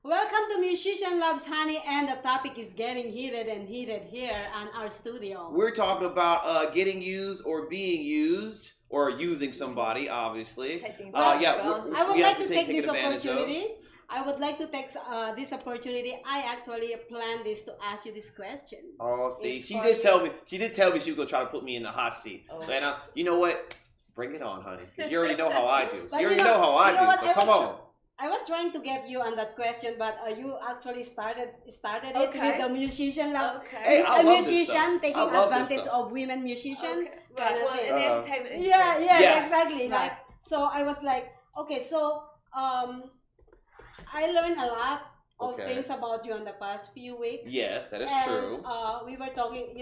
Welcome to Musician Loves Honey, and the topic is getting heated and heated here on our studio. We're talking about getting used or being used or using somebody, obviously. I would like to take this opportunity. I would like to take this opportunity. I actually planned this to ask you this question. Oh, see, she did tell me she was going to try to put me in the hot seat. Oh. And you know what? Bring it on, honey. Because you already know how I do. You already know how I do. So come on. I was trying to get you on that question, but you actually started it with the musician loves. Hey, I a love musician taking advantage of women musicians. Okay. Right. Well, in the entertainment industry. Yes. Exactly. Right. Like, so I was like, okay, so I learned a lot of things about you in the past few weeks. Yes, that is true. We were talking,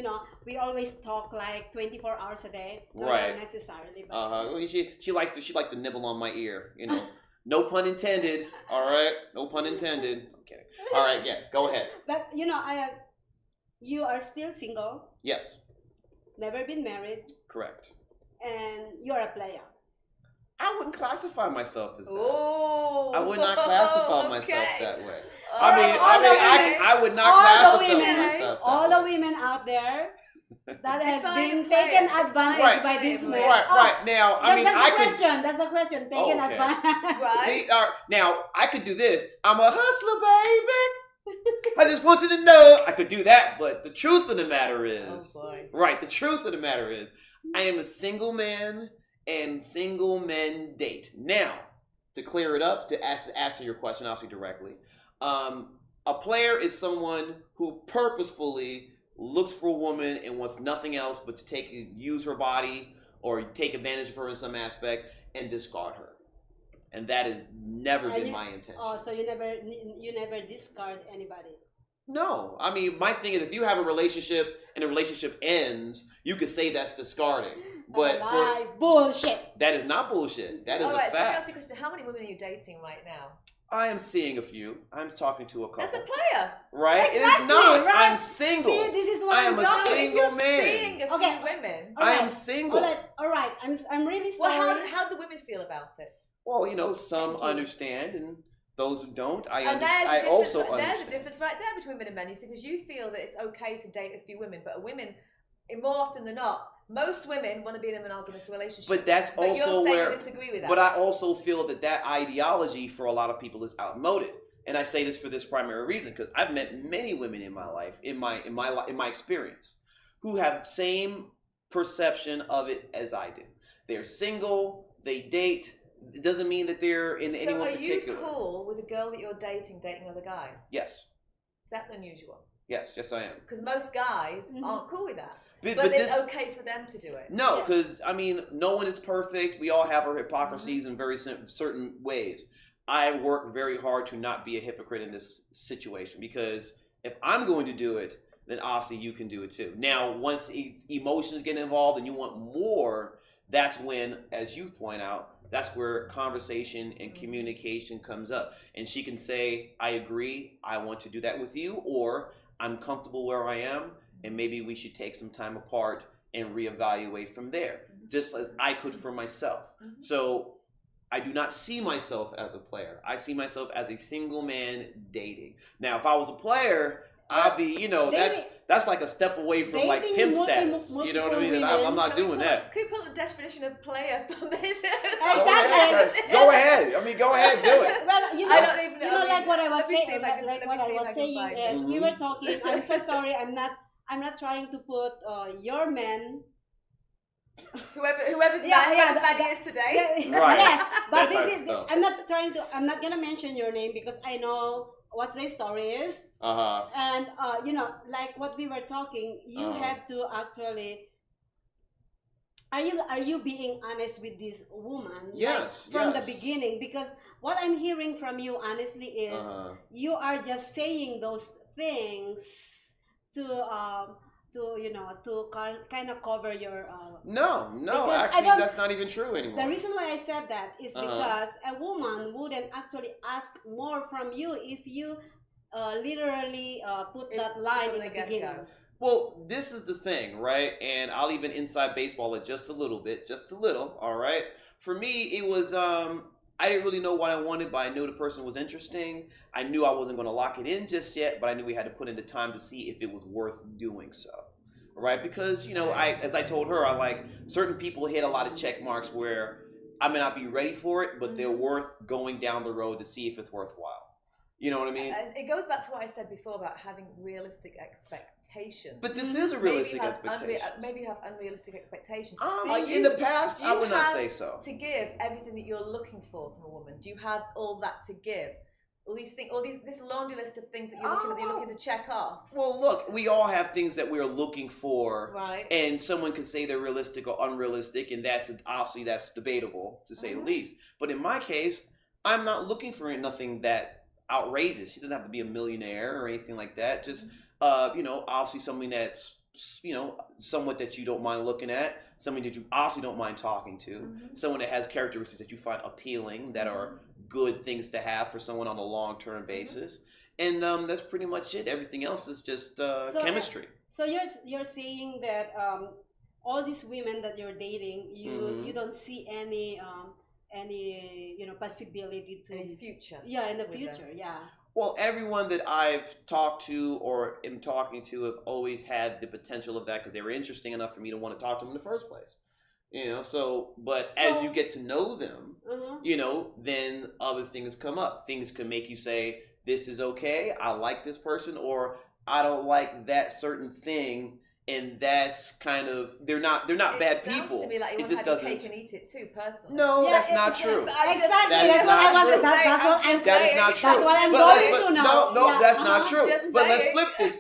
we always talk like 24 hours a day. Right. Not necessarily. But She likes to nibble on my ear, No pun intended. All right. No pun intended. Okay. All right. Yeah. Go ahead. But you are still single. Yes. Never been married. Correct. And you're a player. I wouldn't classify myself as that. Oh. I would not classify myself that way. I would not classify myself. All the women out there that has been taken advantage by this man. Right. Now, That's the question. Taken advantage. Right. See, now I could do this. I'm a hustler, baby. I just want you to know I could do that, but the truth of the matter is, the truth of the matter is, I am a single man, and single men date. Now, to clear it up, to answer your question, obviously directly, a player is someone who purposefully looks for a woman and wants nothing else but to use her body or take advantage of her in some aspect and discard her. And that has never been my intention. Oh, so you never discard anybody? No. I mean, my thing is, if you have a relationship and the relationship ends, you could say that's discarding. But bullshit. That is not bullshit. That is a fact. So let me ask you a question. How many women are you dating right now? I am seeing a few. I'm talking to a couple. That's a player. Right? Exactly, it is not. right? I'm single. See, this is what I am a single man. Seeing a few women. I am single. All right. I'm really sorry. Well, how do women feel about it? Well, some understand, and those who don't, I also understand. There's a difference right there between women and men. You see, because you feel that it's okay to date a few women, but women, more often than not, most women want to be in a monogamous relationship. But that's also you're saying you disagree with that. But I also feel that ideology for a lot of people is outmoded, and I say this for this primary reason because I've met many women in my life, in my experience, who have the same perception of it as I do. They're single, they date. It doesn't mean that they're in any one particular. So are you cool with a girl that you're dating other guys? Yes. So that's unusual. Yes, I am. Because most guys aren't cool with that. But it's okay for them to do it. No, because, no one is perfect. We all have our hypocrisies in very certain ways. I work very hard to not be a hypocrite in this situation because if I'm going to do it, then obviously you can do it too. Now, once emotions get involved and you want more, that's when, as you point out, that's where conversation and communication comes up. And she can say, I agree, I want to do that with you, or I'm comfortable where I am, and maybe we should take some time apart and reevaluate from there, just as I could for myself. So I do not see myself as a player. I see myself as a single man dating. Now, if I was a player, I'd be, that's like a step away from like pimp status. You know what I mean? And I'm not doing that. Could you put the definition of player from this? Exactly. Go ahead. Go ahead, do it. Well, I don't even know. Like what I was saying. Like what I was saying is, we were talking. I'm so sorry. I'm not trying to put your man. Whoever's man is today. Right. Yes, but this is. I'm not gonna mention your name because I know what the story is. And like what we were talking, you have to actually. Are you being honest with this woman? Yes. From the beginning, because what I'm hearing from you honestly is you are just saying those things to kind of cover your. No, actually, that's not even true anymore. The reason why I said that is because a woman wouldn't actually ask more from you if you literally put that line in the beginning. Well, this is the thing, right? And I'll even inside baseball it just a little, all right? For me, it was, I didn't really know what I wanted, but I knew the person was interesting. I knew I wasn't going to lock it in just yet, but I knew we had to put in the time to see if it was worth doing so. Right? Because, as I told her, I like certain people hit a lot of check marks where I may not be ready for it, but they're worth going down the road to see if it's worthwhile. You know what I mean? And it goes back to what I said before about having realistic expectations. But this is a realistic expectation. Maybe you have unrealistic expectations. In the past, I would not say so. To give everything that you're looking for from a woman, do you have all that to give? All these things, this laundry list of things that you're looking to check off. Well, look, we all have things that we're looking for, right? And someone could say they're realistic or unrealistic, and that's debatable to say the least. But in my case, I'm not looking for nothing that outrageous. She doesn't have to be a millionaire or anything like that. Just obviously something that's somewhat that you don't mind looking at, something that you obviously don't mind talking to, someone that has characteristics that you find appealing, that are good things to have for someone on a long-term basis. And that's pretty much it. Everything else is just chemistry. So you're saying that all these women that you're dating, you don't see any possibility to in the future. Yeah, in the future, yeah. Well, everyone that I've talked to or am talking to have always had the potential of that because they were interesting enough for me to want to talk to them in the first place. But as you get to know them, then other things come up. Things can make you say, this is okay, I like this person, or I don't like that certain thing. And that's kind of they're not bad people. It sounds to me like you want to have your cake and eat it too, personally. No, that's not true. Exactly. That's what I'm saying. That is not true. That's what I'm going to know. No, that's not true. But let's flip this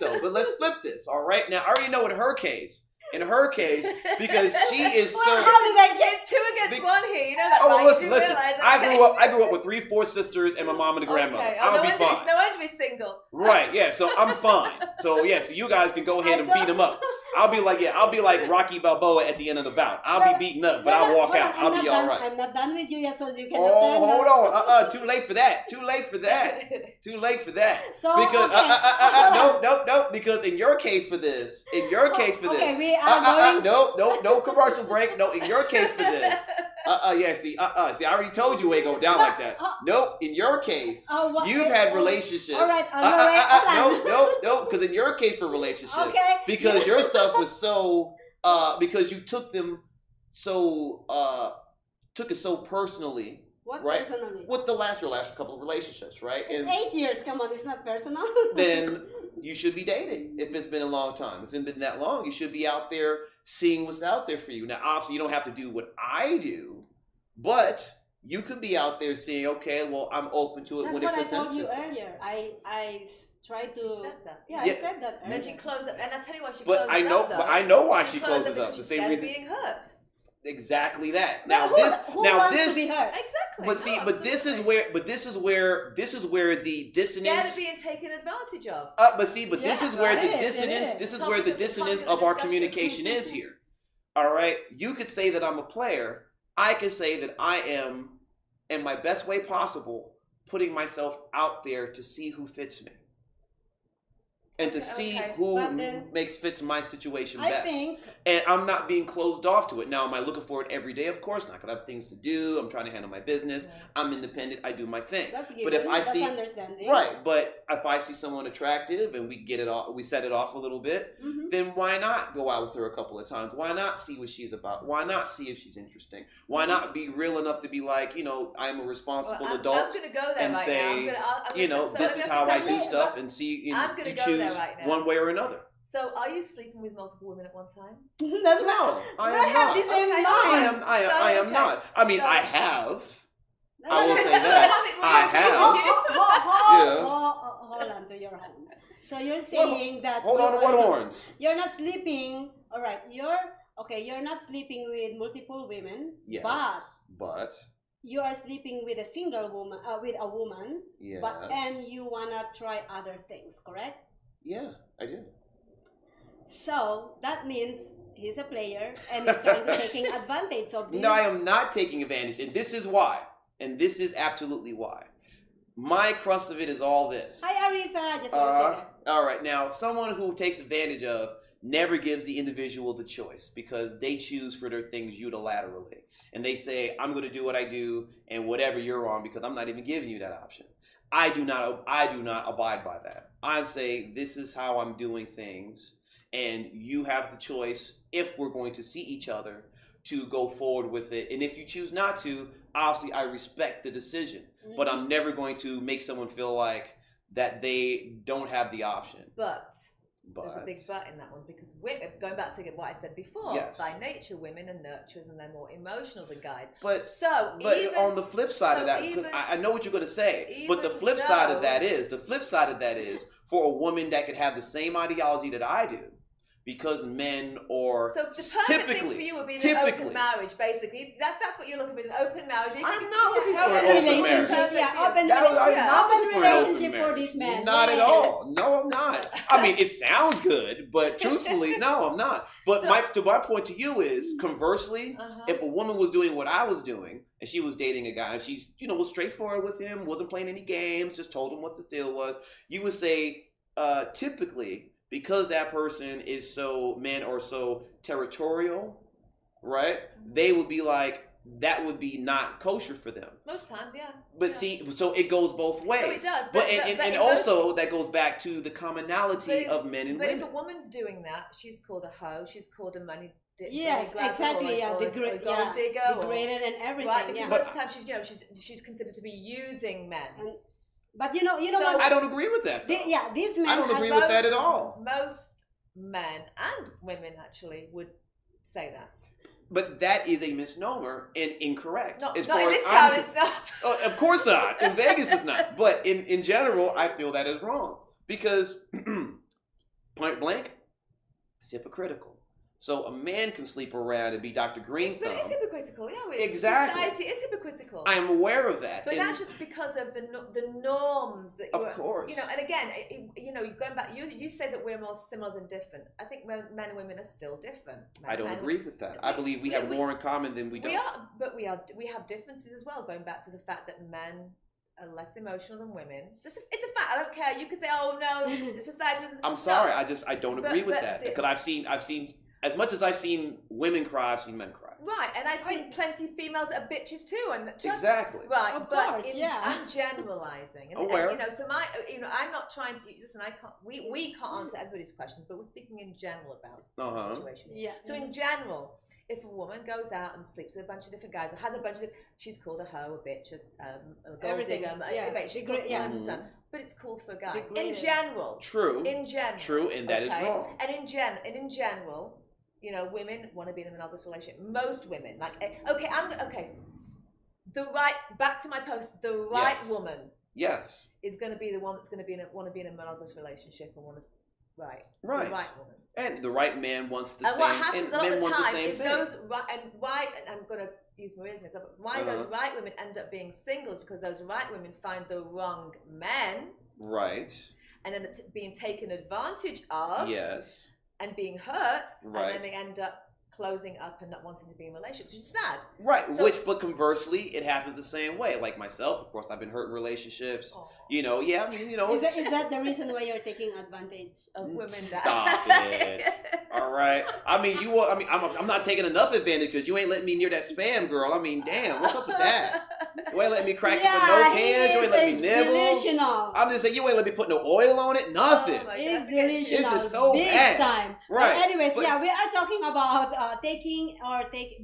though. All right. Now I already know in her case, because she is so. How did I get 2 against 1 here? You know that. Oh, listen. I grew up with 3, 4 sisters and my mom and a grandmother. Okay. I'll be fine. No wonder he's single. Right. Yeah. So I'm fine. So you guys can go ahead and beat him up. I'll be like Rocky Balboa at the end of the bout. I'll be beaten up, but I'll walk out. I'll be all right. I'm not done with you yet, so you can. Oh, hold on. Too late for that. So because no. Because in your case for this. Okay, we are going. No commercial break. No, in your case for this. See, I already told you it ain't go down like that. Nope. In your case, you've had relationships. All right. No. Because in your case for relationships, okay. Because your stuff was so, because you took it so personally. What right? Personally? With your last couple of relationships, right? It's 8 years. Come on, it's not personal. Then you should be dating if it's been a long time. If it's been that long, you should be out there seeing what's out there for you. Now, obviously, you don't have to do what I do, but you could be out there seeing, okay, well, I'm open to it. That's when what it presents I told you itself. earlier. I tried to. She said that. Yeah, I said that earlier. Then she closed up, and I tell you why she closes up. But I know why she closes up. The same reason. Being hurt. Exactly that. Now who wants to be hurt? Exactly. But see, this is where the dissonance. Scared of being taken advantage of. This is where the dissonance. This is where the dissonance of our communication is here. All right, you could say that I'm a player. I could say that I am, in my best way possible, putting myself out there to see who fits me. And to see who fits my situation best. And I'm not being closed off to it. Now, am I looking for it every day? Of course not, because I have things to do. I'm trying to handle my business. Yeah. I'm independent. I do my thing. That's given. But if I see understanding. Right, but if I see someone attractive and we set it off a little bit, then why not go out with her a couple of times? Why not see what she's about? Why not see if she's interesting? Why not be real enough to be like, I'm a responsible adult I'm going to go there and right say, now. this is how I do stuff, and see, you choose one way or another. So, are you sleeping with multiple women at one time? That's no, I am not. I am not. I mean, I have. I will say that. I have. Hold on to your horns. So you're saying that. Hold on to what horns? You're not sleeping. All right. You're not sleeping with multiple women. Yes. But. You are sleeping with a single woman, with a woman. Yes. And you wanna try other things, correct? Yeah, I do. So that means he's a player and he's trying to taking advantage of this. No, I am not taking advantage, and this is why. And this is absolutely why. My crust of it is all this. Hi, Aretha. Just want to say that. All right. Now, someone who takes advantage of never gives the individual the choice because they choose for their things unilaterally. And they say, I'm going to do what I do and whatever you're on because I'm not even giving you that option. I do not abide by that. I say, this is how I'm doing things. And you have the choice, if we're going to see each other, to go forward with it. And if you choose not to, obviously I respect the decision. Mm-hmm. But I'm never going to make someone feel like that they don't have the option. But there's a big but in that one, because women, going back to what I said before, yes. by nature, women are nurturers and they're more emotional than guys. But on the flip side of that, because I know what you're going to say, but the flip side of that is, for a woman that could have the same ideology that I do, because men are so the perfect thing for you would be an open marriage, basically. That's what you're looking for, is an open marriage. I'm not looking for an open relationship. Yeah, open relationship for these men. Not at all. No, I'm not. I mean, it sounds good, but truthfully, no, I'm not. But my point to you is, conversely, if a woman was doing what I was doing, and she was dating a guy, and she's, was straightforward with him, wasn't playing any games, just told him what the deal was, you would say, typically, because that person is men are so territorial, right? They would be like, that would be not kosher for them. Most times, yeah. But see, so it goes both ways. No, it does. But also that goes back to the commonality of men and women. But if a woman's doing that, she's called a hoe, she's called a money digger. Yes, exactly. Gold digger. Degraded and everything. Right, because most of the time she's considered to be using men. But you know what? I don't agree with that. These men. I don't agree with that at all. Most men and women actually would say that. But that is a misnomer and incorrect. Not in this town, it's not. Of course not. In Vegas, it's not. But in general, I feel that is wrong because point blank, it's hypocritical. So a man can sleep around and be Dr. Green Thumb. But it's hypocritical, yeah. Exactly. Society is hypocritical. I'm aware of that. But that's just because of the norms that of course. And again, going back, you say that we're more similar than different. I think men and women are still different. I don't agree with that. I believe we have more in common than we don't. We have differences as well, going back to the fact that men are less emotional than women. It's a fact. I don't care. You could say, oh no, society doesn't. I'm sorry. I don't agree with that because I've seen. As much as I've seen women cry, I've seen men cry. Right, and I've seen plenty of females that are bitches too, and exactly. Right, of course, I'm generalizing, and so I'm not trying to listen. I can't. We can't answer everybody's questions, but we're speaking in general about the situation. Yeah. So in general, if a woman goes out and sleeps with a bunch of different guys, or has a bunch of, she's called a hoe, a bitch, a gold digger, but it's cool for a guy. In general, true, and that is wrong. And in general. Women want to be in a monogamous relationship. Most women, back to my post. The right woman, yes, is going to be the one that's going to want to be in a monogamous relationship and want to, right, the right woman, and the right man wants the and same. What happens and all men the want time the same is thing. those right, and why? And I'm going to use Maria's example. Why those right women end up being singles, because those right women find the wrong men, right, and end up being taken advantage of. Yes. And being hurt, right. And then they end up closing up and not wanting to be in relationships, which is sad. Right, but conversely, it happens the same way. Like myself, of course, I've been hurt in relationships. Aww. Is that the reason why you're taking advantage of women? Stop it. All right. I'm not taking enough advantage because you ain't letting me near that spam, girl. I mean, damn, what's up with that? You ain't letting me crack it with no cans. You ain't letting me nibble. Delusional. I'm just saying, you ain't letting me put no oil on it. Nothing. Oh it's delusional. It's just so big bad. Time. Right. But anyways, we are talking about taking advantage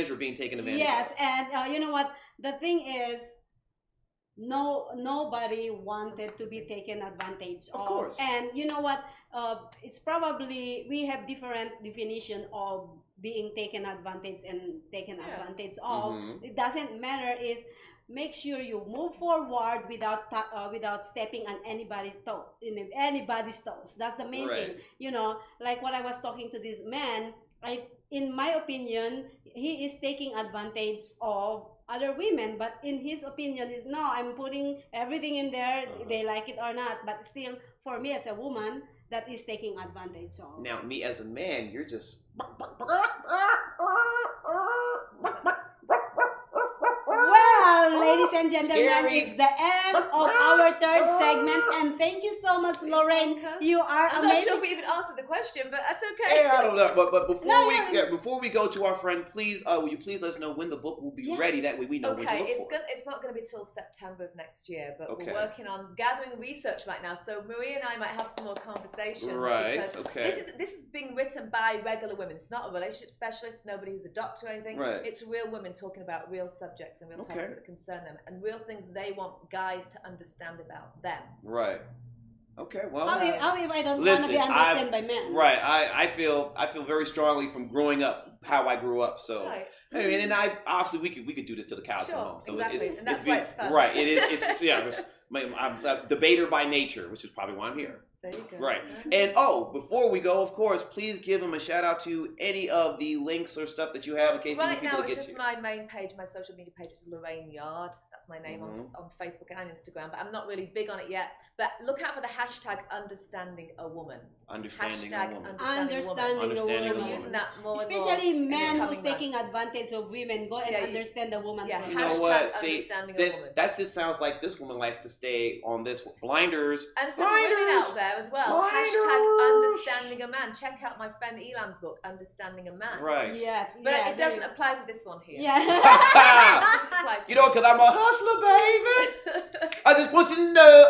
or being taken advantage. Yes, and you know what? The thing is, nobody wanted to be taken advantage of. Of course. And you know what? It's probably we have different definition of being taken advantage and taken advantage of. Mm-hmm. It doesn't matter. Is make sure you move forward without stepping on anybody's toes. That's the main thing. Like what I was talking to this man. In my opinion, he is taking advantage of other women, but in his opinion is no, I'm putting everything in there, they like it or not, but still for me as a woman, that is taking advantage of. Now me as a man, you're just well, ladies ladies and gentlemen, it's the end of our third segment. And thank you so much, Loraine. You are I'm amazing. not sure if we even answered the question, but that's okay. Yeah, I don't know. But before we go to our friend, please, will you please let us know when the book will be ready? That way we know when to look for it. It's not going to be till September of next year, but we're working on gathering research right now. So Maria and I might have some more conversations. Right. Because this is being written by regular women. It's not a relationship specialist. Nobody who's a doctor or anything. Right. It's real women talking about real subjects and real topics that concern them, and real things they want guys to understand about them. Right. Okay. Well, how if I don't want to be understood by men? Right. I feel very strongly from growing up how I grew up. So. Right. I mean, and obviously we could do this till the cows come home. So exactly. And that's why it's fun. Right. It is. I'm a debater by nature, which is probably why I'm here. There you go. Right. And before we go, of course, please give them a shout out to any of the links or stuff that you have in case people get you. Right now, it's just my main page, my social media page is Loraine Yarde. That's my name on Facebook and Instagram, but I'm not really big on it yet. But look out for the hashtag understanding a woman. Understanding a woman. Understanding a woman. I'm using that more Especially and more men who's taking advantage of women. Go and understand the woman. Yeah, you know what? See, that just sounds like this woman likes to stay on this blinders. And for the women out there as well, hashtag understanding a man. Check out my friend Elam's book, Understanding a Man. Right. Yes. But it doesn't apply to this one here. Yeah. You know, because I'm a hustler, baby. I just want you to know.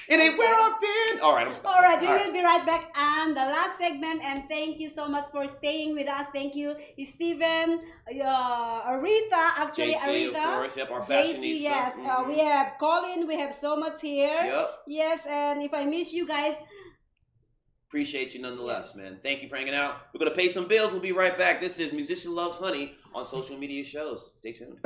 It ain't where I've been. All right, I'm stopping. All right, we will be right back on the last segment. And thank you so much for staying with us. Thank you, Steven, Aretha, actually, JC, Aretha. Of course, yep, our fashionista. JC, yes. We have Colin. We have so much here. Yep. Yes, and if I miss you guys, appreciate you nonetheless, man. Thank you for hanging out. We're going to pay some bills. We'll be right back. This is Musician Loves Honey on social media shows. Stay tuned.